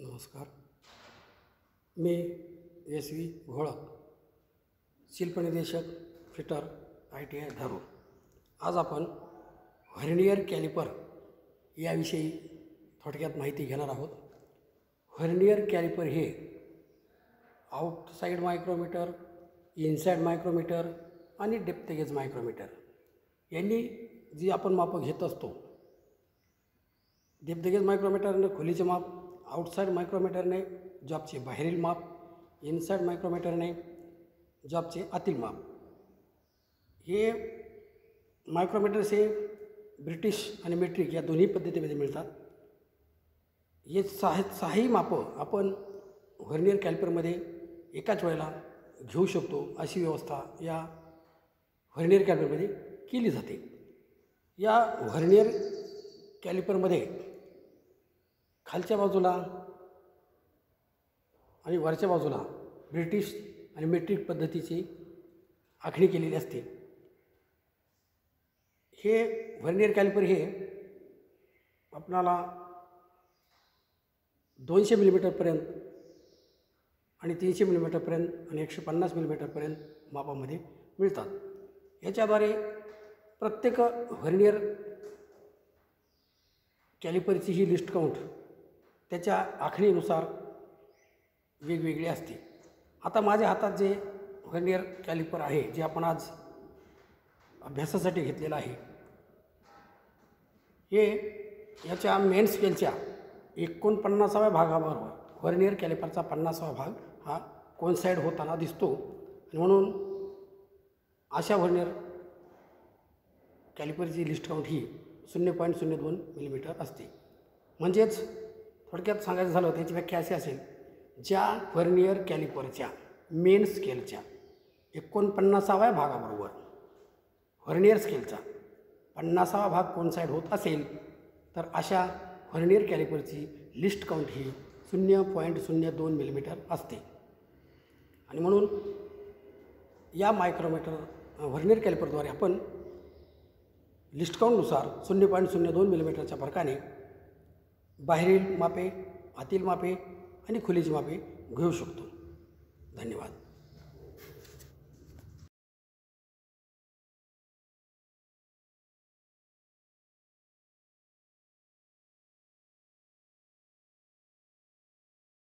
नमस्कार. मी S V Gholak, शिल्पनिदेशक, फिटर, ITI धारूर. आज आपण व्हर्नियर कॅलिपर याविषयी थोडक्यात माहिती घेणार आहोत. व्हर्नियर कॅलिपर हे आउटसाइड मायक्रोमीटर, इनसाइड मायक्रोमीटर आणि डेप्थ गेज मायक्रोमीटर यांनी जी आपण मापं घेत असतो, डेप्थ गेज मायक्रोमीटरने खोलीचे माप, आउटसाइड मायक्रोमीटरने जॉबचे बाहेरील माप, इनसाइड मायक्रोमीटरने जॉबचे आतील माप. हे मायक्रोमीटर्स हे ब्रिटिश आणि मेट्रिक या दोन्ही पद्धतीमध्ये मिळतात. हे सहाही मापं आपण व्हर्नियर कॅलिपरमध्ये एकाच वेळेला घेऊ शकतो, अशी व्यवस्था या व्हर्नियर कॅलिपरमध्ये केली जाते. या व्हर्नियर कॅलिपरमध्ये खालच्या बाजूला आणि वरच्या बाजूला ब्रिटिश आणि मेट्रिक पद्धतीची आखणी केलेली असते. हे व्हर्नियर कॅलिपर हे आपणाला 200 मिलीमीटरपर्यंत आणि 300 मिलीमीटरपर्यंत आणि 150 मिलीमीटरपर्यंत मापामध्ये मिळतात. याच्याद्वारे प्रत्येक व्हर्नियर कॅलिपरची ही लिस्ट काउंट त्याच्या आखणीनुसार वेगवेगळी असते. आता माझ्या हातात जे व्हर्नियर कॅलिपर आहे, जे आपण आज अभ्यासासाठी घेतलेलं आहे, हे याच्या मेन स्केलच्या 49व्या भागाबरोबर व्हर्नियर कॅलिपरचा 50वा भाग हा कोइन्साइड होताना दिसतो. आणि म्हणून अशा व्हर्नियर कॅलिपरची लिस्ट काउंट ही 0.02 मिलीमीटर असते. म्हणजेच थोडक्यात सांगायचं झालं त्याची व्याख्या अशी असेल, ज्या व्हर्नियर कॅलिपरच्या मेन स्केलच्या 49व्या भागाबरोबर व्हर्नियर स्केलचा 50वा भाग कोइन्साइड होत असेल, तर अशा व्हर्नियर कॅलिपरची लिस्ट काउंट ही 0.02 मिलीमीटर असते. आणि म्हणून या व्हर्नियर कॅलिपरद्वारे आपण लिस्ट काउंटनुसार 0.02 मिलीमीटरच्या फरकाने बाहेरील मापे, आतील मापे आणि खोलीची मापे घेऊ शकतो. धन्यवाद.